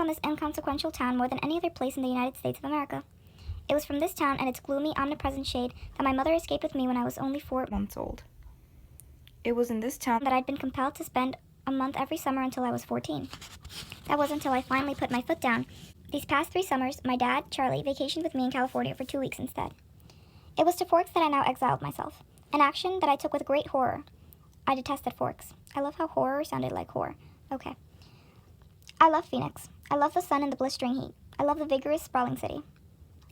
on this inconsequential town more than any other place in the United States of America. It was from this town and its gloomy, omnipresent shade that my mother escaped with me when I was only 4 months old. It was in this town that I'd been compelled to spend a month every summer until I was 14. That was until I finally put my foot down. These past 3 summers, my dad, Charlie, vacationed with me in California for 2 weeks instead. It was to Forks that I now exiled myself, an action that I took with great horror. I detested Forks. I love how horror sounded like horror. Okay. I love Phoenix. I love the sun and the blistering heat. I love the vigorous, sprawling city.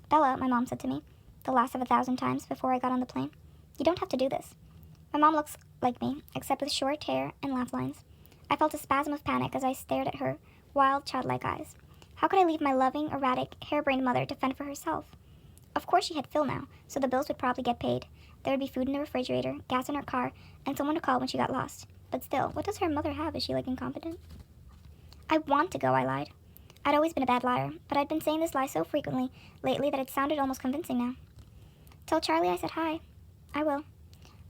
Bella, my mom said to me, the last of 1,000 times before I got on the plane, you don't have to do this. My mom looks like me, except with short hair and laugh lines. I felt a spasm of panic as I stared at her wild, childlike eyes. How could I leave my loving, erratic, harebrained mother to fend for herself? Of course she had Phil now, so the bills would probably get paid. There would be food in the refrigerator, gas in her car, and someone to call when she got lost. But still, what does her mother have? Is she, incompetent? I want to go, I lied. I'd always been a bad liar, but I'd been saying this lie so frequently lately that it sounded almost convincing now. Tell Charlie I said hi. I will.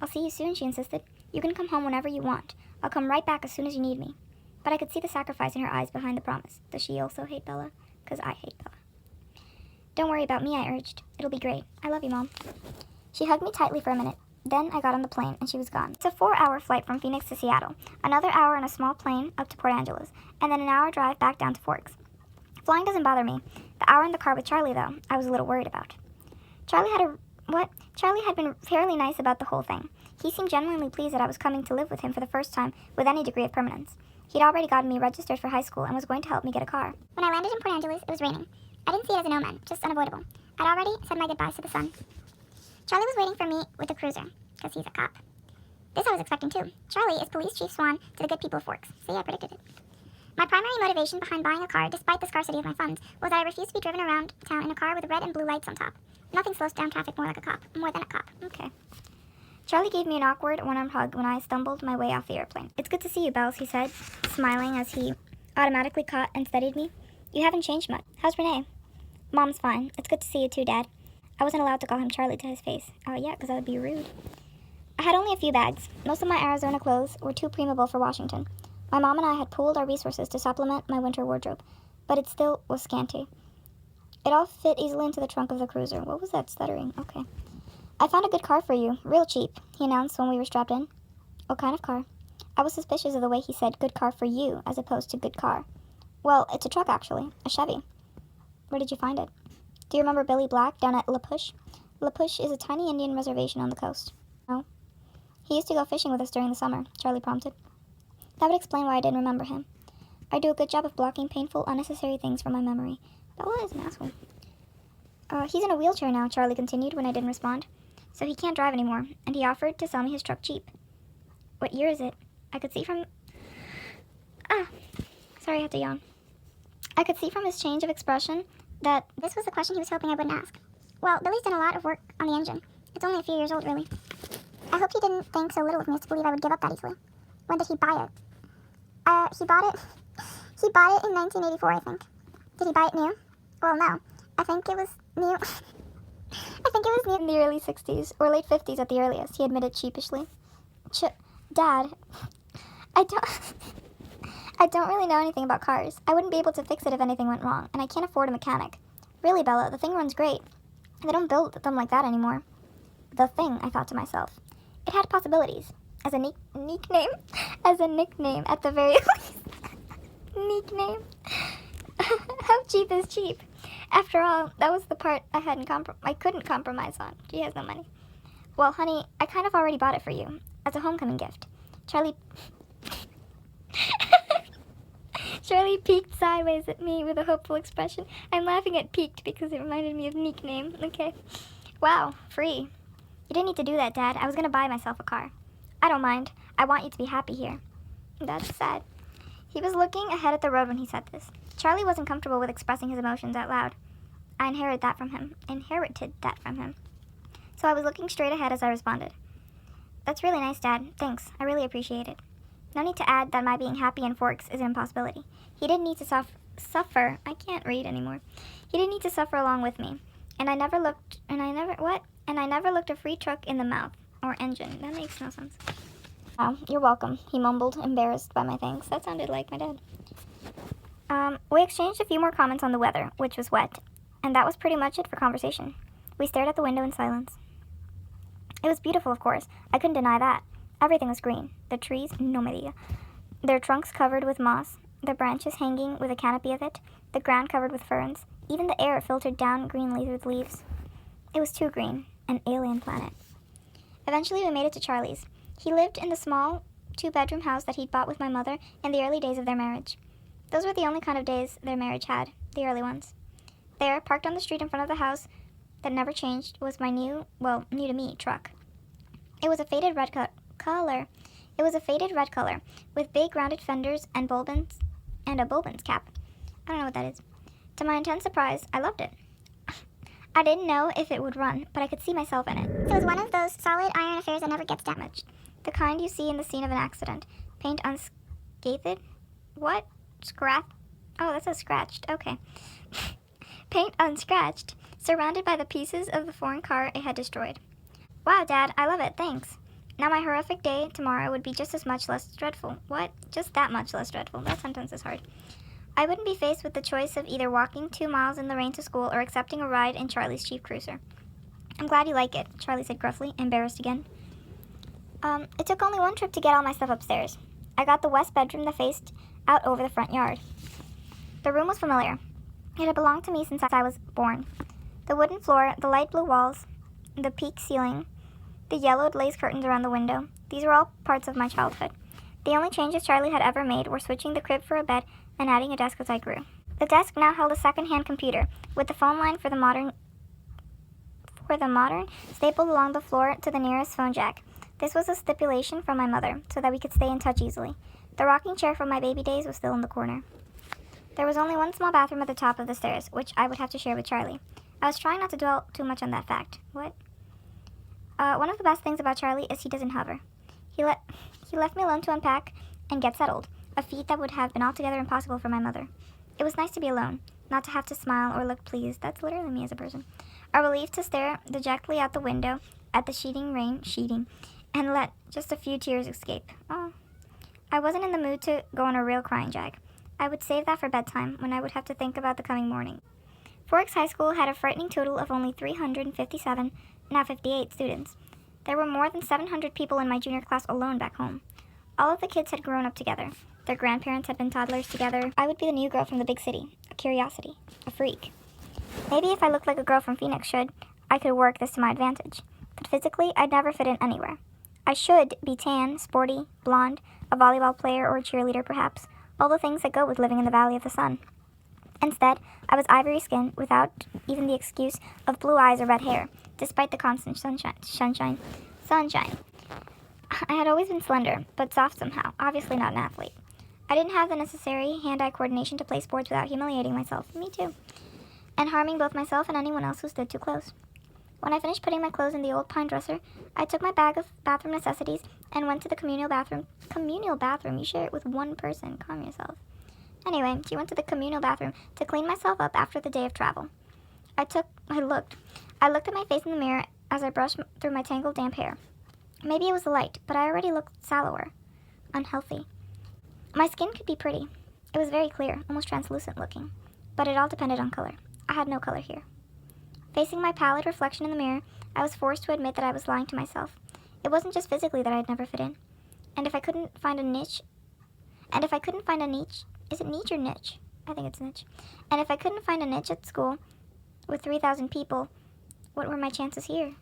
I'll see you soon, she insisted. You can come home whenever you want. I'll come right back as soon as you need me. But I could see the sacrifice in her eyes behind the promise. Does she also hate Bella? 'Cause I hate Bella. Don't worry about me, I urged. It'll be great. I love you, Mom. She hugged me tightly for a minute. Then I got on the plane, and she was gone. It's a 4-hour flight from Phoenix to Seattle, another hour in a small plane up to Port Angeles, and then an hour drive back down to Forks. Flying doesn't bother me. The hour in the car with Charlie, though, I was a little worried about. Charlie had been fairly nice about the whole thing. He seemed genuinely pleased that I was coming to live with him for the first time with any degree of permanence. He'd already gotten me registered for high school and was going to help me get a car. When I landed in Port Angeles, it was raining. I didn't see it as an omen, just unavoidable. I'd already said my goodbyes to the sun. Charlie was waiting for me with the cruiser, because he's a cop. This I was expecting too. Charlie is Police Chief Swan to the good people of Forks. See, I predicted it. My primary motivation behind buying a car, despite the scarcity of my funds, was that I refused to be driven around town in a car with red and blue lights on top. Nothing slows down traffic more like a cop. More than a cop. Okay. Charlie gave me an awkward one-armed hug when I stumbled my way off the airplane. It's good to see you, Bells, he said, smiling as he automatically caught and steadied me. You haven't changed much. How's Renee? Mom's fine. It's good to see you too, Dad. I wasn't allowed to call him Charlie to his face. Oh, yeah, because that would be rude. I had only a few bags. Most of my Arizona clothes were too preamable for Washington. My mom and I had pooled our resources to supplement my winter wardrobe, but it still was scanty. It all fit easily into the trunk of the cruiser. What was that stuttering? Okay. I found a good car for you. Real cheap, he announced when we were strapped in. What kind of car? I was suspicious of the way he said good car for you as opposed to good car. Well, it's a truck, actually. A Chevy. Where did you find it? Do you remember Billy Black down at La Push? La Push is a tiny Indian reservation on the coast. No. He used to go fishing with us during the summer, Charlie prompted. That would explain why I didn't remember him. I do a good job of blocking painful, unnecessary things from my memory. Bella is an asshole. He's in a wheelchair now, Charlie continued when I didn't respond. So he can't drive anymore, and he offered to sell me his truck cheap. What year is it? I could see from... Sorry, I had to yawn. I could see from his change of expression that this was the question he was hoping I wouldn't ask. Well, Billy's done a lot of work on the engine. It's only a few years old, really. I hope he didn't think so little of me as to believe I would give up that easily. When did he buy it? He bought it in 1984, I think. Did he buy it new? Well, no. I think it was new. I think it was new in the early 60s, or late 50s at the earliest, he admitted sheepishly. Dad, I don't really know anything about cars. I wouldn't be able to fix it if anything went wrong, and I can't afford a mechanic. Really, Bella, the thing runs great. They don't build them like that anymore. The thing, I thought to myself. It had possibilities. As a nickname? As a nickname, at the very least. Nickname? How cheap is cheap? After all, that was the part I couldn't compromise on. She has no money. Well, honey, I kind of already bought it for you, as a homecoming gift. Charlie peeked sideways at me with a hopeful expression. I'm laughing at peeked because it reminded me of nickname. Okay. Wow, free. You didn't need to do that, Dad. I was going to buy myself a car. I don't mind. I want you to be happy here. That's sad. He was looking ahead at the road when he said this. Charlie wasn't comfortable with expressing his emotions out loud. I inherited that from him. So I was looking straight ahead as I responded. That's really nice, Dad. Thanks. I really appreciate it. No need to add that my being happy in Forks is an impossibility. He didn't need to suffer. I can't read anymore. He didn't need to suffer along with me. And I never looked a free truck in the mouth. Or engine. That makes no sense. Oh, you're welcome, he mumbled, embarrassed by my thanks. That sounded like my dad. We exchanged a few more comments on the weather, which was wet, and that was pretty much it for conversation. We stared at the window in silence. It was beautiful, of course. I couldn't deny that. Everything was green. The trees, no me diga. Their trunks covered with moss, their branches hanging with a canopy of it, the ground covered with ferns. Even the air filtered down greenly through the leaves. It was too green, an alien planet. Eventually, we made it to Charlie's. He lived in the small two-bedroom house that he'd bought with my mother in the early days of their marriage. Those were the only kind of days their marriage had, the early ones. There, parked on the street in front of the house that never changed, was my new to me, truck. It was a faded red color. It was a faded red color, with big rounded fenders and a Bulbins cap. I don't know what that is. To my intense surprise, I loved it. I didn't know if it would run, but I could see myself in it. So it was one of those solid iron affairs that never gets damaged. The kind you see in the scene of an accident. Paint unscathed? What? Scrap? Oh, that says scratched. Okay. Paint unscratched, surrounded by the pieces of the foreign car it had destroyed. Wow, Dad, I love it, thanks. Now my horrific day tomorrow would be just as much less dreadful. What? Just that much less dreadful. That sentence is hard. I wouldn't be faced with the choice of either walking 2 miles in the rain to school or accepting a ride in Charlie's cheap cruiser. I'm glad you like it, Charlie said gruffly, embarrassed again. It took only one trip to get all my stuff upstairs. I got the west bedroom that faced out over the front yard. The room was familiar. It had belonged to me since I was born. The wooden floor, the light blue walls, the peak ceiling, the yellowed lace curtains around the window, these were all parts of my childhood. The only changes Charlie had ever made were switching the crib for a bed and adding a desk as I grew. The desk now held a second-hand computer, with the phone line for the modern stapled along the floor to the nearest phone jack. This was a stipulation from my mother, so that we could stay in touch easily. The rocking chair from my baby days was still in the corner. There was only one small bathroom at the top of the stairs, which I would have to share with Charlie. I was trying not to dwell too much on that fact. What? One of the best things about Charlie is he doesn't hover. He left me alone to unpack and get settled, a feat that would have been altogether impossible for my mother. It was nice to be alone, not to have to smile or look pleased. That's literally me as a person. A relief to stare dejectedly out the window at the sheeting, and let just a few tears escape. Oh, I wasn't in the mood to go on a real crying jag. I would save that for bedtime, when I would have to think about the coming morning. Forks High School had a frightening total of only 357, now 58 students. There were more than 700 people in my junior class alone back home. All of the kids had grown up together. Their grandparents had been toddlers together. I would be the new girl from the big city, a curiosity, a freak. Maybe if I looked like a girl from Phoenix I could work this to my advantage. But physically, I'd never fit in anywhere. I should be tan, sporty, blonde, a volleyball player or a cheerleader perhaps, all the things that go with living in the Valley of the Sun. Instead, I was ivory skinned without even the excuse of blue eyes or red hair, despite the constant sunshine. I had always been slender, but soft somehow, obviously not an athlete. I didn't have the necessary hand-eye coordination to play sports without humiliating myself, me too, and harming both myself and anyone else who stood too close. When I finished putting my clothes in the old pine dresser, I took my bag of bathroom necessities and went to the communal bathroom. Communal bathroom? You share it with one person. Calm yourself. Anyway, she went to the communal bathroom to clean myself up after the day of travel. I looked at my face in the mirror as I brushed through my tangled damp hair. Maybe it was the light, but I already looked sallower, unhealthy. My skin could be pretty. It was very clear, almost translucent looking, but it all depended on color. I had no color here. Facing my pallid reflection in the mirror, I was forced to admit that I was lying to myself. It wasn't just physically that I'd never fit in. And if I couldn't find a niche, is it niche or niche? I think it's niche. And if I couldn't find a niche at school with 3,000 people, what were my chances here?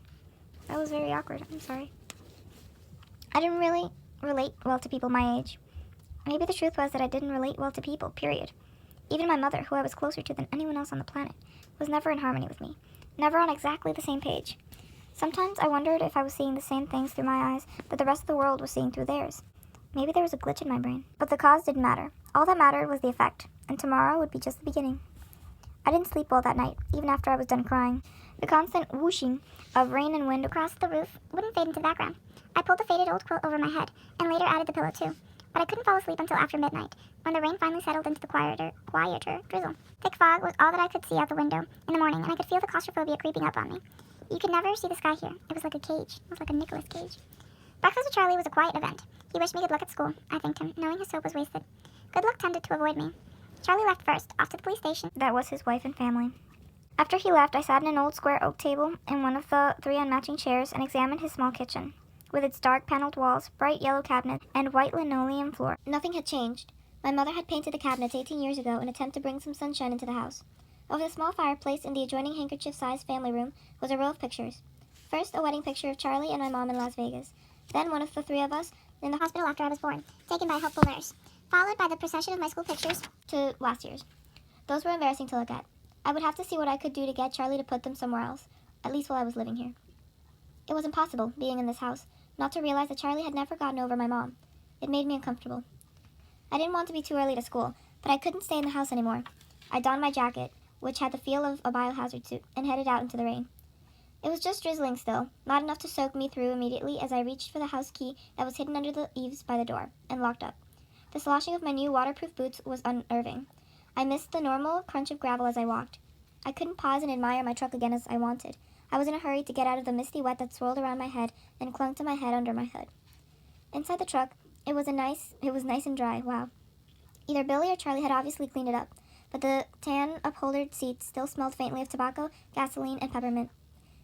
That was very awkward. I'm sorry. I didn't really relate well to people my age. Maybe the truth was that I didn't relate well to people, period. Even my mother, who I was closer to than anyone else on the planet, was never in harmony with me, never on exactly the same page. Sometimes I wondered if I was seeing the same things through my eyes that the rest of the world was seeing through theirs. Maybe there was a glitch in my brain. But the cause didn't matter. All that mattered was the effect, and tomorrow would be just the beginning. I didn't sleep well that night, even after I was done crying. The constant whooshing of rain and wind across the roof wouldn't fade into the background. I pulled the faded old quilt over my head, and later added the pillow too. But I couldn't fall asleep until after midnight, when the rain finally settled into the quieter drizzle. Thick fog was all that I could see out the window in the morning, and I could feel the claustrophobia creeping up on me. You could never see the sky here. It was like a cage. It was like a Nicolas Cage. Breakfast with Charlie was a quiet event. He wished me good luck at school. I thanked him, knowing his soap was wasted. Good luck tended to avoid me. Charlie left first, off to the police station. That was his wife and family. After he left, I sat in an old square oak table in one of the 3 unmatching chairs and examined his small kitchen, with its dark paneled walls, bright yellow cabinets, and white linoleum floor. Nothing had changed. My mother had painted the cabinets 18 years ago in an attempt to bring some sunshine into the house. Over the small fireplace in the adjoining handkerchief-sized family room was a row of pictures. First, a wedding picture of Charlie and my mom in Las Vegas. Then one of the 3 of us In the hospital after I was born, taken by a hopeful nurse. Followed by the procession of my school pictures. to last year's. Those were embarrassing to look at. I would have to see what I could do to get Charlie to put them somewhere else, at least while I was living here. It was impossible, being in this house, not to realize that Charlie had never gotten over my mom. It made me uncomfortable. I didn't want to be too early to school, but I couldn't stay in the house anymore. I donned my jacket, which had the feel of a biohazard suit, and headed out into the rain. It was just drizzling still, not enough to soak me through immediately as I reached for the house key that was hidden under the eaves by the door, and locked up. The sloshing of my new waterproof boots was unnerving. I missed the normal crunch of gravel as I walked. I couldn't pause and admire my truck again as I wanted. I was in a hurry to get out of the misty wet that swirled around my head and clung to my head under my hood. Inside the truck, it was nice and dry. Wow. Either Billy or Charlie had obviously cleaned it up, but the tan upholstered seats still smelled faintly of tobacco, gasoline, and peppermint.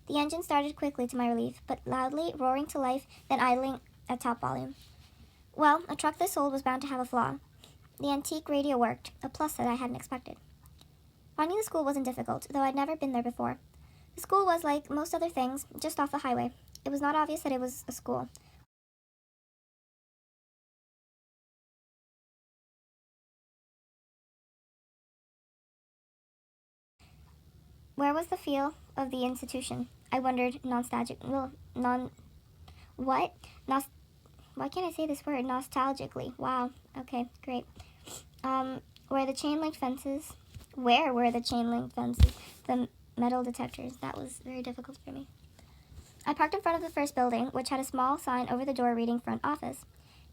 The engine started quickly to my relief, but loudly, roaring to life, then idling at top volume. Well, a truck this old was bound to have a flaw. The antique radio worked, a plus that I hadn't expected. Finding the school wasn't difficult, though I'd never been there before. The school was, like most other things, just off the highway. It was not obvious that it was a school. Where was the feel of the institution? I wondered, why can't I say this word? Nostalgically. Wow. Okay, great. Where were the chain link fences? The metal detectors. That was very difficult for me. I parked in front of the first building, which had a small sign over the door reading front office.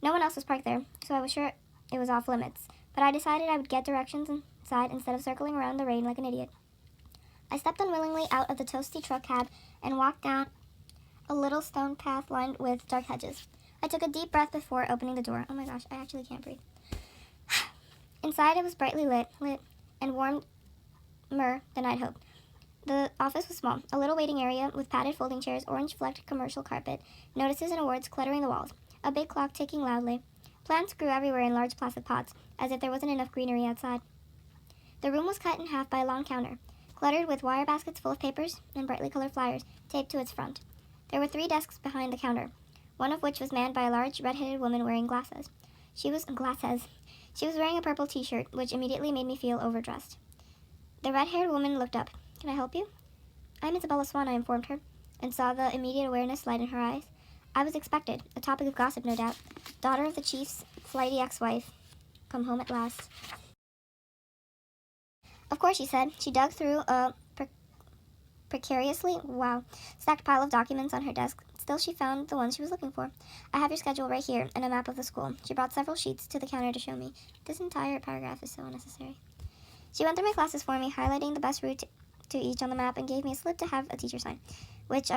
No one else was parked there, so I was sure it was off limits, but I decided I would get directions inside instead of circling around the rain like an idiot. I stepped unwillingly out of the toasty truck cab and walked down a little stone path lined with dark hedges. I took a deep breath before opening the door. Oh my gosh, I actually can't breathe. Inside, it was brightly lit, and warmer than I'd hoped. The office was small, a little waiting area with padded folding chairs, orange-flecked commercial carpet, notices and awards cluttering the walls, a big clock ticking loudly. Plants grew everywhere in large plastic pots, as if there wasn't enough greenery outside. The room was cut in half by a long counter, cluttered with wire baskets full of papers and brightly colored flyers taped to its front. There were 3 desks behind the counter, one of which was manned by a large red-headed woman wearing glasses. She was wearing a purple t-shirt, which immediately made me feel overdressed. The red-haired woman looked up. "Can I help you?" "I'm Isabella Swan," I informed her, and saw the immediate awareness light in her eyes. I was expected, a topic of gossip, no doubt. Daughter of the chief's flighty ex-wife. Come home at last. "Of course," she said. She dug through a precariously stacked pile of documents on her desk. Still, she found the ones she was looking for. "I have your schedule right here and a map of the school." She brought several sheets to the counter to show me. This entire paragraph is so unnecessary. She went through my classes for me, highlighting the best route to each on the map, and gave me a slip to have a teacher sign, which I